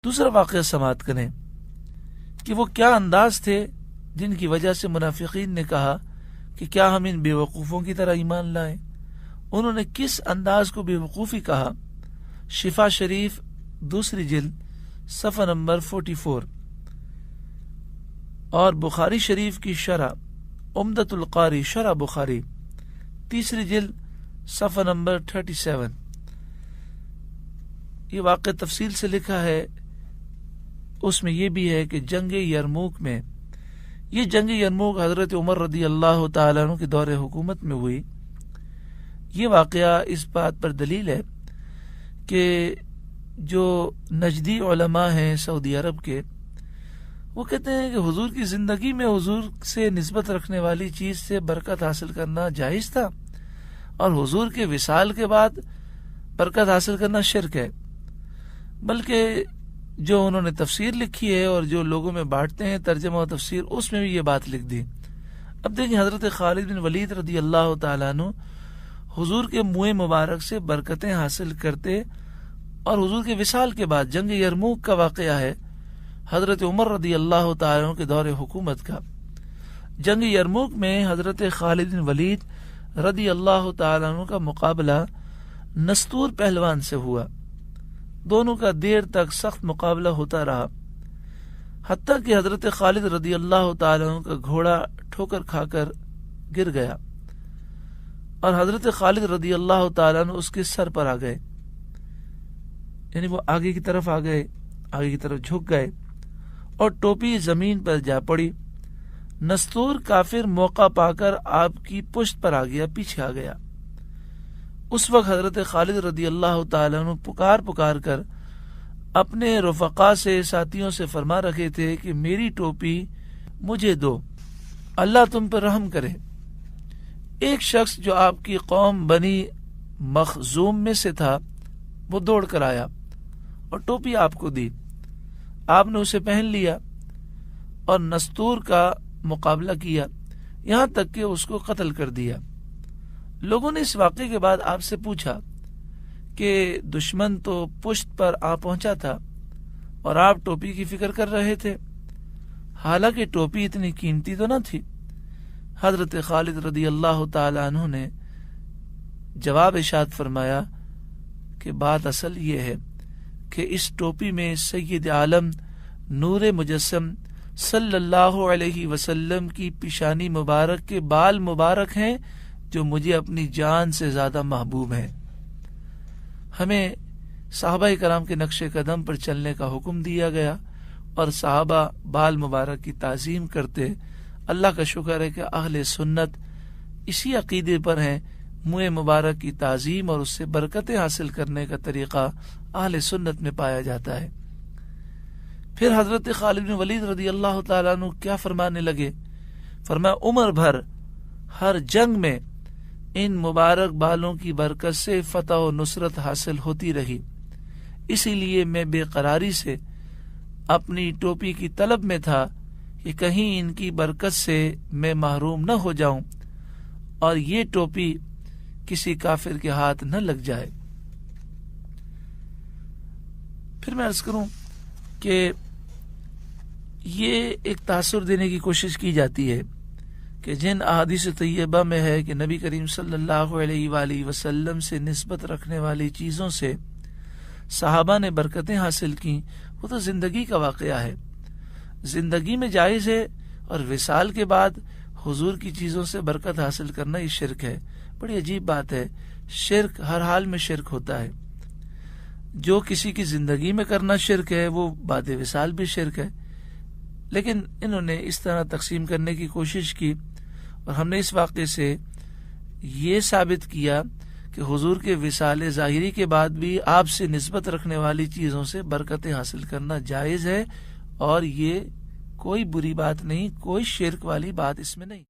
دوسرا واقعہ سماعت کریں کہ وہ کیا انداز تھے جن کی وجہ سے منافقین نے کہا کہ کیا ہم ان بیوقوفوں کی طرح ایمان لائیں۔ انہوں نے کس انداز کو بیوقوفی کہا؟ شفا شریف دوسری جلد صفحہ نمبر 44 اور بخاری شریف کی شرح عمدۃ القاری شرح بخاری تیسری جلد صفحہ نمبر 37۔ یہ واقعہ تفصیل سے لکھا ہے، اس میں یہ بھی ہے کہ جنگ یرموک میں، یہ جنگ یرموک حضرت عمر رضی اللہ تعالیٰ عنہ کے دور حکومت میں ہوئی۔ یہ واقعہ اس بات پر دلیل ہے کہ جو نجدی علماء ہیں سعودی عرب کے، وہ کہتے ہیں کہ حضور کی زندگی میں حضور سے نسبت رکھنے والی چیز سے برکت حاصل کرنا جائز تھا، اور حضور کے وصال کے بعد برکت حاصل کرنا شرک ہے۔ بلکہ جو انہوں نے تفسیر لکھی ہے اور جو لوگوں میں بانٹتے ہیں ترجمہ و تفسیر، اس میں بھی یہ بات لکھ دی۔ اب دیکھیں حضرت خالد بن ولید رضی اللہ تعالیٰ عنہ حضور کے منہ مبارک سے برکتیں حاصل کرتے، اور حضور کے وصال کے بعد جنگ یرموک کا واقعہ ہے حضرت عمر رضی اللہ تعالیٰ عنہ کے دور حکومت کا۔ جنگ یرموک میں حضرت خالد بن ولید رضی اللہ تعالیٰ عنہ کا مقابلہ نستور پہلوان سے ہوا۔ دونوں کا دیر تک سخت مقابلہ ہوتا رہا، حتیٰ کہ حضرت خالد رضی اللہ تعالیٰ عنہ کا گھوڑا ٹھوکر کھا کر گر گیا، اور حضرت خالد رضی اللہ تعالیٰ عنہ اس کے سر پر آ گئے، یعنی وہ آگے کی طرف آ گئے، آگے کی طرف جھک گئے، اور ٹوپی زمین پر جا پڑی۔ نستور کافر موقع پا کر آپ کی پشت پر آ گیا، پیچھے آ گیا۔ اس وقت حضرت خالد رضی اللہ تعالیٰ عنہ پکار کر اپنے رفقا سے، ساتھیوں سے فرما رکھے تھے کہ میری ٹوپی مجھے دو، اللہ تم پر رحم کرے۔ ایک شخص جو آپ کی قوم بنی مخزوم میں سے تھا، وہ دوڑ کر آیا اور ٹوپی آپ کو دی۔ آپ نے اسے پہن لیا اور نستور کا مقابلہ کیا، یہاں تک کہ اس کو قتل کر دیا۔ لوگوں نے اس واقعے کے بعد آپ سے پوچھا کہ دشمن تو پشت پر آ پہنچا تھا اور آپ ٹوپی کی فکر کر رہے تھے، حالانکہ ٹوپی اتنی قیمتی تو نہ تھی۔ حضرت خالد رضی اللہ تعالی عنہ نے جواب ارشاد فرمایا کہ بات اصل یہ ہے کہ اس ٹوپی میں سید عالم نور مجسم صلی اللہ علیہ وسلم کی پیشانی مبارک کے بال مبارک ہیں، جو مجھے اپنی جان سے زیادہ محبوب ہیں۔ ہمیں صحابہ کرام کے نقش قدم پر چلنے کا حکم دیا گیا، اور صحابہ بال مبارک کی تعظیم کرتے۔ اللہ کا شکر ہے کہ اہل سنت اسی عقیدے پر ہیں، منہ مبارک کی تعظیم اور اس سے برکتیں حاصل کرنے کا طریقہ اہل سنت میں پایا جاتا ہے۔ پھر حضرت خالد بن ولید رضی اللہ تعالیٰ عنہ کیا فرمانے لگے؟ فرمایا عمر بھر ہر جنگ میں ان مبارک بالوں کی برکت سے فتح و نصرت حاصل ہوتی رہی، اسی لیے میں بے قراری سے اپنی ٹوپی کی طلب میں تھا کہ کہیں ان کی برکت سے میں محروم نہ ہو جاؤں اور یہ ٹوپی کسی کافر کے ہاتھ نہ لگ جائے۔ پھر میں عرض کروں کہ یہ ایک تاثر دینے کی کوشش کی جاتی ہے کہ جن احادیث طیبہ میں ہے کہ نبی کریم صلی اللہ علیہ وآلہ وسلم سے نسبت رکھنے والی چیزوں سے صحابہ نے برکتیں حاصل کی، وہ تو زندگی کا واقعہ ہے، زندگی میں جائز ہے، اور وصال کے بعد حضور کی چیزوں سے برکت حاصل کرنا یہ شرک ہے۔ بڑی عجیب بات ہے، شرک ہر حال میں شرک ہوتا ہے۔ جو کسی کی زندگی میں کرنا شرک ہے، وہ بعد وصال بھی شرک ہے، لیکن انہوں نے اس طرح تقسیم کرنے کی کوشش کی، اور ہم نے اس واقعے سے یہ ثابت کیا کہ حضور کے وصال ظاہری کے بعد بھی آپ سے نسبت رکھنے والی چیزوں سے برکتیں حاصل کرنا جائز ہے، اور یہ کوئی بری بات نہیں، کوئی شرک والی بات اس میں نہیں۔